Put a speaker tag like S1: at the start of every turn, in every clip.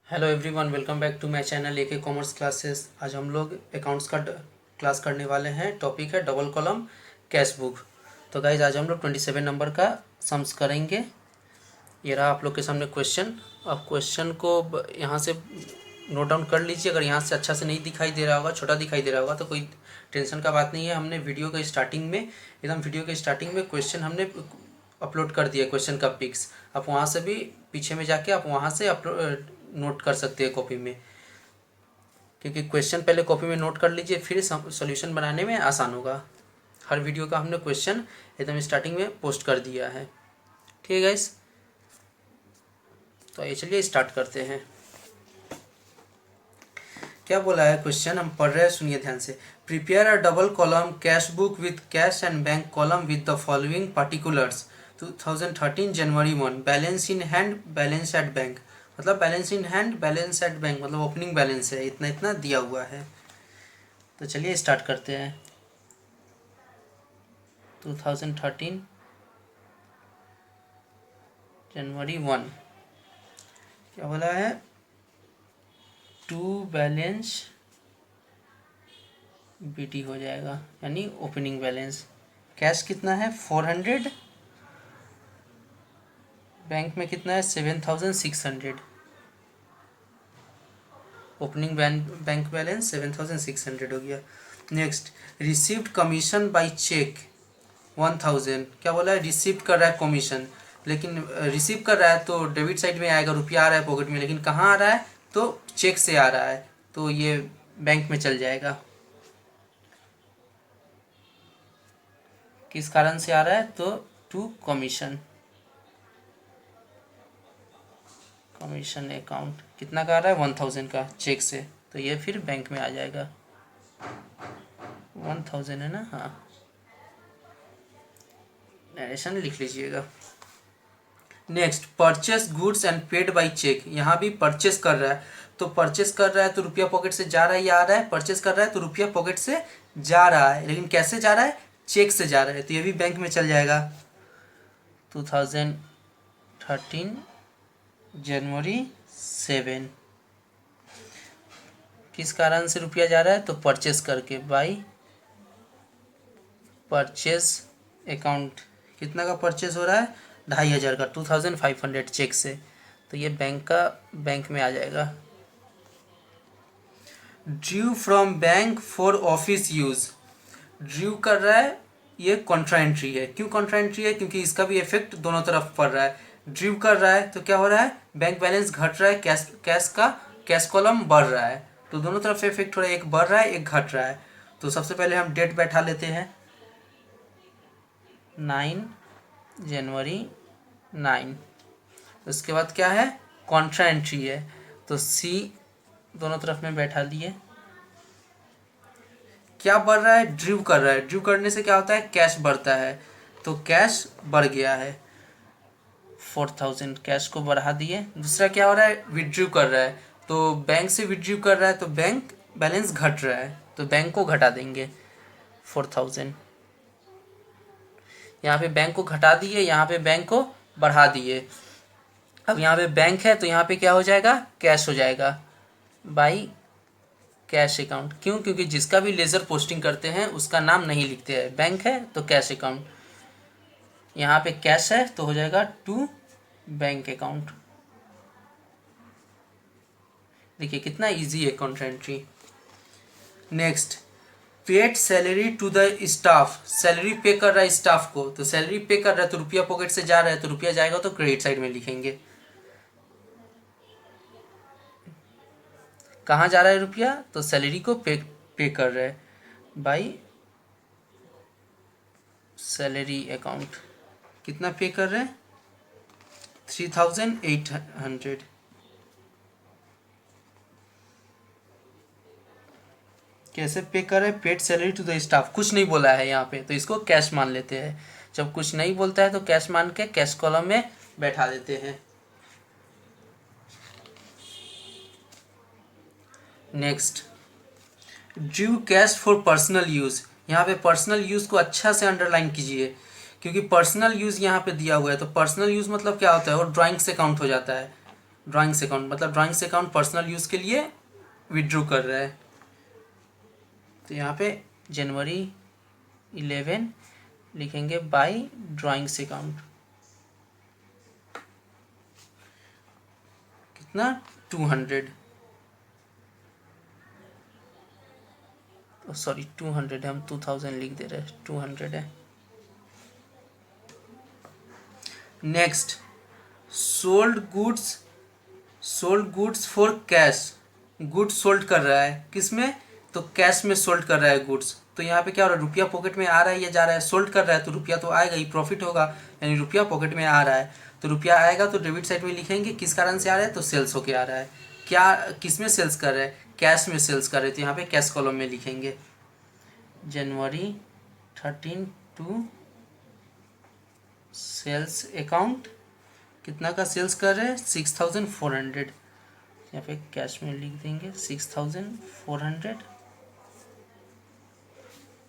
S1: Hello everyone, welcome back to my channel AK commerce classes. आज हम लोग accounts का क्लास करने वाले हैं। टॉपिक है डबल कॉलम कैश बुक। तो गाइज आज हम लोग 27 नंबर का सम्स करेंगे। ये रहा आप लोग के सामने क्वेश्चन। अब क्वेश्चन को यहाँ से नोट डाउन कर लीजिए। अगर यहाँ से अच्छा से नहीं दिखाई दे रहा होगा, छोटा दिखाई दे रहा होगा, तो कोई टेंशन का बात नहीं है। हमने वीडियो के स्टार्टिंग में क्वेश्चन हमने अपलोड कर दिया, क्वेश्चन का पिक्स। आप वहाँ से भी पीछे में जाके आप वहाँ से अपलोड नोट कर सकते हैं कॉपी में, क्योंकि क्वेश्चन पहले कॉपी में नोट कर लीजिए, फिर सॉल्यूशन बनाने में आसान होगा। हर वीडियो का हमने क्वेश्चन एकदम स्टार्टिंग में पोस्ट कर दिया है। ठीक है गाइस, तो आइए चलिए स्टार्ट करते हैं। क्या बोला है क्वेश्चन, हम पढ़ रहे हैं, सुनिए ध्यान से। Prepare a double column cash book with cash and bank column with the following particulars. 2013 January 1 balance in hand, balance at bank. मतलब balance in hand, balance at bank मतलब ओपनिंग बैलेंस है, इतना इतना दिया हुआ है। तो चलिए स्टार्ट करते हैं। 2013 जनवरी 1 क्या बोला है, टू बैलेंस बीटी हो जाएगा, यानी ओपनिंग बैलेंस। कैश कितना है 400, बैंक में कितना है 7600। ओपनिंग बैंक बैलेंस 7600 हो गया। Next, received commission by cheque 1000। क्या बोला है, रिसीव कर रहा है कमीशन, लेकिन रिसीव कर रहा है तो डेबिट साइड में आएगा, रुपया आ रहा है पॉकेट में, लेकिन कहाँ आ रहा है तो चेक से आ रहा है, तो ये बैंक में चल जाएगा। किस कारण से आ रहा है तो टू कमीशन, कमीशन अकाउंट कितना का आ रहा है 1000 का चेक से, तो ये फिर बैंक में आ जाएगा। 1000 है ना, हाँ, नरेशन लिख लीजिएगा। Next, purchase goods and paid by cheque. यहाँ भी परचेस कर रहा है, तो परचेस कर रहा है तो रुपया पॉकेट से जा रहा है या आ रहा है, परचेस कर रहा है तो रुपया पॉकेट से जा रहा है, लेकिन कैसे जा रहा है, चेक से जा रहा है, तो ये भी बैंक में चल जाएगा। 2013 जनवरी 7 किस कारण से रुपया जा रहा है तो परचेस करके, बाई परचेस अकाउंट। कितना का परचेस हो रहा है 2500 का, 2500 चेक से, तो ये बैंक में आ जाएगा। Due from bank for office use. Due कर रहा है, ये कॉन्ट्रा एंट्री है। क्यों कॉन्ट्रा एंट्री है, क्योंकि इसका भी इफेक्ट दोनों तरफ पड़ रहा है। ड्यू कर रहा है तो क्या हो रहा है, बैंक बैलेंस घट रहा है, कैश कॉलम बढ़ रहा है, तो दोनों तरफ से इफेक्ट हो रहा है, एक बढ़ रहा है एक घट रहा है। तो सबसे पहले हम डेट बैठा लेते हैं, 9 जनवरी 9। उसके बाद क्या है, कॉन्ट्रा एंट्री है, तो सी दोनों तरफ में बैठा दिए। क्या बढ़ रहा है, ड्रू कर रहा है, ड्रू करने से क्या होता है, कैश बढ़ता है, तो कैश बढ़ गया है 4000, कैश को बढ़ा दिए। दूसरा क्या हो रहा है, विड्रू कर रहा है, तो बैंक से विड्रू कर रहा है, तो बैंक बैलेंस घट रहा है, तो बैंक को घटा देंगे 4000। यहाँ पे बैंक को घटा दिए, यहाँ पे बैंक को बढ़ा दिए। अब यहाँ पे बैंक है तो यहाँ पे क्या हो जाएगा, कैश हो जाएगा, बाई कैश अकाउंट। क्यों, क्योंकि जिसका भी लेज़र पोस्टिंग करते हैं उसका नाम नहीं लिखते हैं, बैंक है तो कैश अकाउंट, यहाँ पे कैश है तो हो जाएगा टू बैंक अकाउंट। देखिए कितना इजी है contra entry. Next, paid salary to the staff. Salary pay कर रहा है स्टाफ को, तो सैलरी पे कर रहा है तो रुपया पॉकेट से जा रहा है, तो रुपया जाएगा तो क्रेडिट साइड में लिखेंगे। कहाँ जा रहा है रुपया, तो सैलरी को पे कर रहा है, बाई सैलरी अकाउंट। कितना पे कर रहे हैं 3800। कैसे पे कर रहे हैं, paid salary to the staff, कुछ नहीं बोला है यहाँ पे, तो इसको कैश मान लेते हैं। जब कुछ नहीं बोलता है तो कैश मान के कैश कॉलम में बैठा देते हैं। Next, due cash for personal use. यहाँ पे पर्सनल यूज़ को अच्छा से अंडरलाइन कीजिए, क्योंकि पर्सनल यूज़ यहाँ पे दिया हुआ है, तो पर्सनल यूज़ मतलब क्या होता है, वो ड्राइंग से काउंट हो जाता है। ड्राइंग्स अकाउंट मतलब ड्राइंग्स अकाउंट पर्सनल यूज़ के लिए विड्रॉ कर रहा है। तो यहाँ पे जनवरी 11 लिखेंगे बाई ड्राइंग्स अकाउंट, कितना 200, सॉरी 200 है, हम 2000 लिख दे रहे हैं, 200 है। Next sold goods for cash, goods sold कर रहा है किस में, तो कैश में सोल्ड कर रहा है गुड्स। तो यहाँ पे क्या हो रहा है, रुपया पॉकेट में आ रहा है या जा रहा है, सोल्ड कर रहा है तो रुपया तो आएगा ही, प्रॉफिट होगा, यानी रुपया पॉकेट में आ रहा है। तो रुपया आएगा तो डेबिट साइड में लिखेंगे किस कारण से आ रहा है, तो सेल्स होके आ रहा है। क्या किस में सेल्स कर रहा है, कैश में सेल्स कर रहे हैं, तो यहाँ पे कैश कॉलम में लिखेंगे जनवरी 13 टू सेल्स अकाउंट, कितना का सेल्स कर रहे हैं 6400, यहाँ पे कैश में लिख देंगे 6400।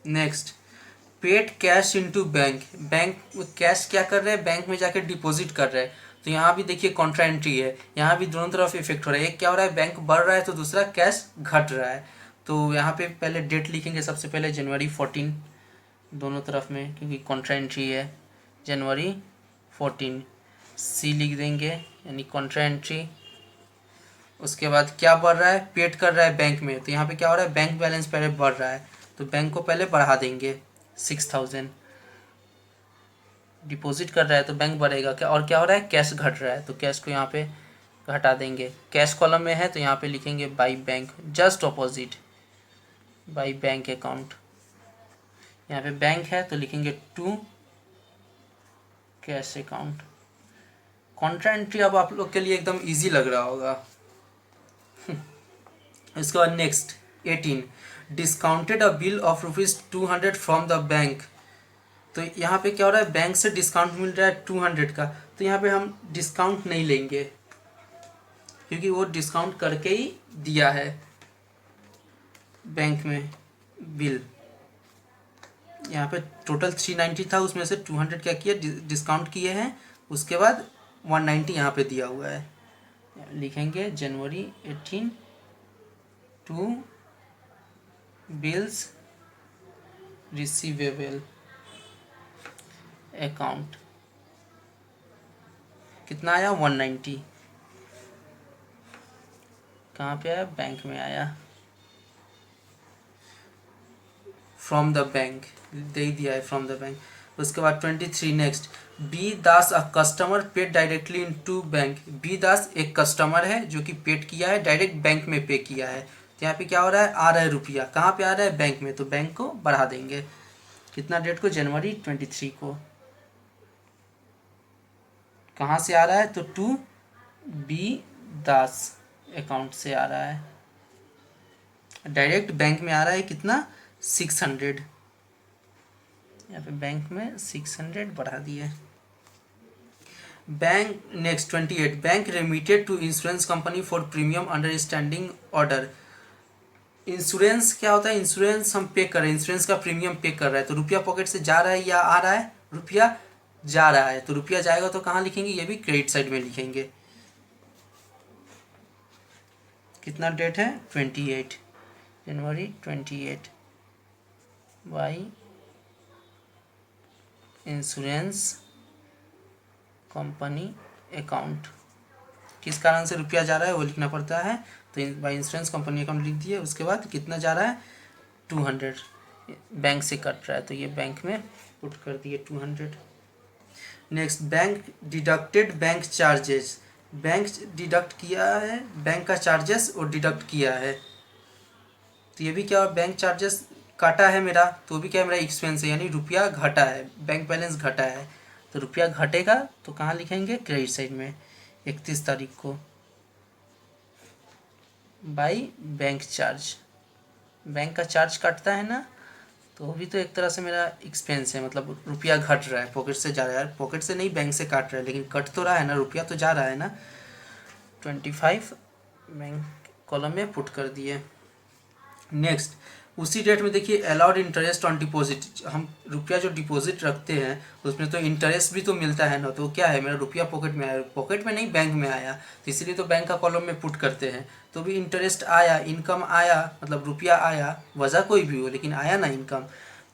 S1: Next paid cash into bank, bank cash क्या कर रहे हैं, बैंक में जाकर डिपॉजिट कर रहे हैं। तो यहाँ भी देखिए कॉन्ट्रा एंट्री है, यहाँ भी दोनों तरफ इफेक्ट हो रहा है, एक क्या हो रहा है बैंक बढ़ रहा है तो दूसरा कैश घट रहा है। तो यहाँ पे पहले डेट लिखेंगे, सबसे पहले जनवरी 14 दोनों तरफ में, क्योंकि कॉन्ट्रा एंट्री है, जनवरी 14 सी लिख देंगे यानी कॉन्ट्रा एंट्री। उसके बाद क्या बढ़ रहा है, पेड कर रहा है बैंक में, तो यहाँ पे क्या हो रहा है बैंक बैलेंस पहले बढ़ रहा है, तो बैंक को पहले बढ़ा देंगे 6000, डिपॉजिट कर रहा है तो बैंक बढ़ेगा क्या, और क्या हो रहा है कैश घट रहा है तो कैश को यहाँ पे घटा देंगे। कैश कॉलम में है तो यहाँ पे लिखेंगे by bank, just opposite by bank account, यहाँ पे बैंक है तो लिखेंगे to cash account. Contra entry अब आप लोग के लिए एकदम इजी लग रहा होगा। इसके बाद next 18 discounted a bill of ₹200 from the bank, तो यहाँ पे क्या हो रहा है बैंक से डिस्काउंट मिल रहा है 200 का, तो यहाँ पे हम डिस्काउंट नहीं लेंगे क्योंकि वो डिस्काउंट करके ही दिया है बैंक में बिल। यहाँ पे टोटल 390 था, उसमें से 200 क्या किया डिस्काउंट किए हैं, उसके बाद 190 यहाँ पे दिया हुआ है, लिखेंगे January 18 to bills receivable account, कितना आया 190, कहाँ पे आया बैंक में आया, फ्रॉम द बैंक दे ही दिया है फ्रॉम द बैंक। उसके बाद 23 next B Das a customer paid directly into bank, B Das एक कस्टमर है जो कि पेड किया है, डायरेक्ट बैंक में पे किया है, तो यहाँ पे क्या हो रहा है आ रहा है रुपया, कहाँ पे आ रहा है बैंक में, तो बैंक को बढ़ा देंगे, कितना डेट को जनवरी 23 को, कहाँ से आ रहा है तो टू बी दास अकाउंट से आ रहा है, डायरेक्ट बैंक में आ रहा है कितना 600, यहाँ पे बैंक में 600 बढ़ा दिए। Bank next 28 bank remitted to insurance company for premium understanding order, insurance क्या होता है, इंश्योरेंस हम पे कर रहे हैं, इंश्योरेंस का प्रीमियम पे कर रहा है, तो रुपया पॉकेट से जा रहा है या आ रहा है, रुपया जा रहा है, तो रुपया जाएगा तो कहाँ लिखेंगे, ये भी क्रेडिट साइड में लिखेंगे। कितना डेट है 28 जनवरी 28 बाई इंश्योरेंस कंपनी अकाउंट, किस कारण से रुपया जा रहा है वो लिखना पड़ता है, तो बाई इंश्योरेंस कंपनी अकाउंट लिख दिए। उसके बाद कितना जा रहा है 200, बैंक से कट रहा है तो ये बैंक में पुट कर दिए 200। Next bank deducted bank charges, bank deduct किया है, बैंक का चार्जेस और डिडक्ट किया है, तो ये भी क्या बैंक चार्जेस काटा है मेरा, तो भी क्या मेरा एक्सपेंस है, यानी रुपया घटा है, बैंक बैलेंस घटा है, तो रुपया घटेगा तो कहाँ लिखेंगे क्रेडिट साइड में 31 तारीख को बाई बैंक चार्ज, बैंक का चार्ज काटता है ना, तो भी तो एक तरह से मेरा एक्सपेंस है, मतलब रुपया घट रहा है, पॉकेट से जा रहा है, पॉकेट से नहीं बैंक से काट रहा है, लेकिन कट तो रहा है ना, रुपया तो जा रहा है ना। 25 बैंक कॉलम में पुट कर दिए। नेक्स्ट उसी डेट में देखिए अलाउड इंटरेस्ट ऑन डिपॉजिट, हम रुपया जो डिपॉजिट रखते हैं उसमें तो इंटरेस्ट भी तो मिलता है ना, तो क्या है मेरा रुपया पॉकेट में आया, पॉकेट में नहीं बैंक में आया, तो इसलिए तो बैंक का कॉलम में पुट करते हैं, तो भी इंटरेस्ट आया, इनकम आया, मतलब रुपया आया, वजह कोई भी हो लेकिन आया ना इनकम,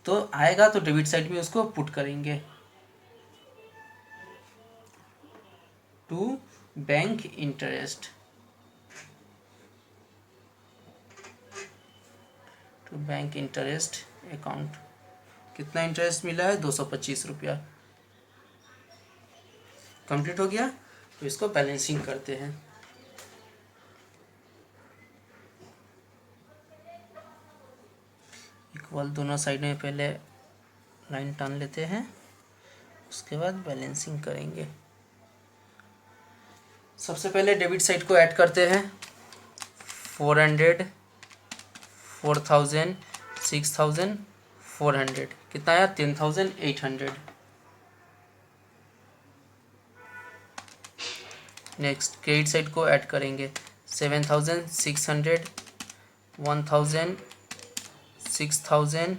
S1: तो आएगा तो डेबिट साइड में उसको पुट करेंगे to bank interest, to bank interest account. कितना इंटरेस्ट मिला है? 225 रुपया। कंप्लीट हो गया, तो इसको बैलेंसिंग करते हैं। इक्वल दोनों साइड में पहले लाइन टान लेते हैं, उसके बाद बैलेंसिंग करेंगे। सबसे पहले डेबिट साइड को ऐड करते हैं। 400, 4000, 6400, कितना आया? 10800। नेक्स्ट क्रेडिट साइड को ऐड करेंगे। 7600, 1000, 6000,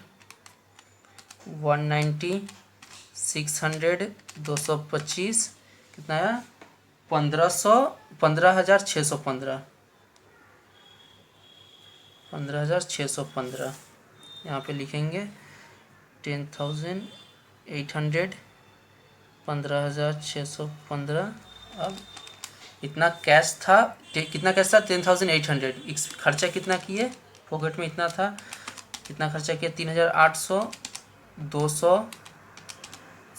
S1: 190, 600, 225, कितना आया? 15,615, 15,615। यहाँ पे लिखेंगे 10,800, 15,615। अब इतना कैश था, कितना कैश था? 10,800। खर्चा कितना किए? पॉकेट में इतना था, कितना खर्चा किया? 3,800, 200,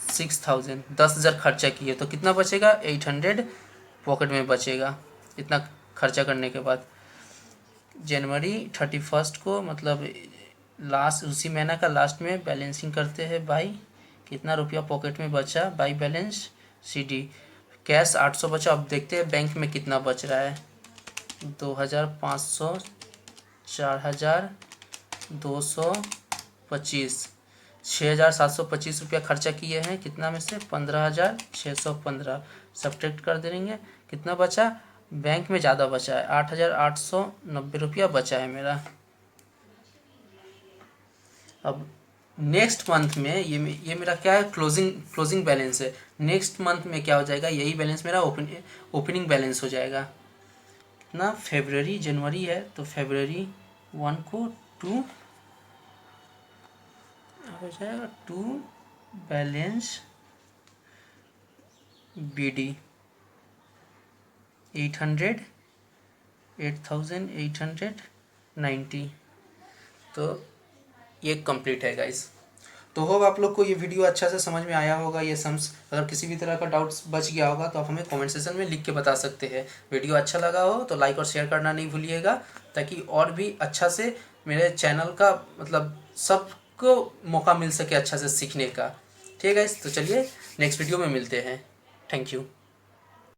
S1: 6,000, 10,000 खर्चा किए, तो कितना बचेगा? 800 पॉकेट में बचेगा इतना खर्चा करने के बाद। जनवरी 31 को, मतलब लास्ट उसी महीना का लास्ट में बैलेंसिंग करते हैं बाई, कितना रुपया पॉकेट में बचा, बाई बैलेंस CD। कैश 800 बचा, अब देखते हैं बैंक में कितना बच रहा है। 2,500, 4,000, 225, 6,725 रुपया खर्चा किए हैं, कितना में से? 15,615। सब्ट्रैक्ट कर देंगे, कितना बचा? बैंक में ज़्यादा बचा है, 8,890 रुपया बचा है मेरा। अब नेक्स्ट मंथ में ये मेरा क्या है? क्लोजिंग बैलेंस है। नेक्स्ट मंथ में क्या हो जाएगा? यही बैलेंस मेरा ओपनिंग बैलेंस हो जाएगा। कितना? फरवरी, जनवरी है तो फरवरी 1 को 2 हो जाएगा, 2 बैलेंस BD 8,890। तो ये कंप्लीट है गाइस। तो होप आप लोग को ये वीडियो अच्छा से समझ में आया होगा। ये सम्स, अगर किसी भी तरह का डाउट्स बच गया होगा तो आप हमें कमेंट सेक्शन में लिख के बता सकते हैं। वीडियो अच्छा लगा हो तो लाइक और शेयर करना नहीं भूलिएगा, ताकि और भी अच्छा से मेरे चैनल का, मतलब सबको मौका मिल सके अच्छा से सीखने का। ठीक है गाइस, तो चलिए नेक्स्ट वीडियो में मिलते हैं। Thank you.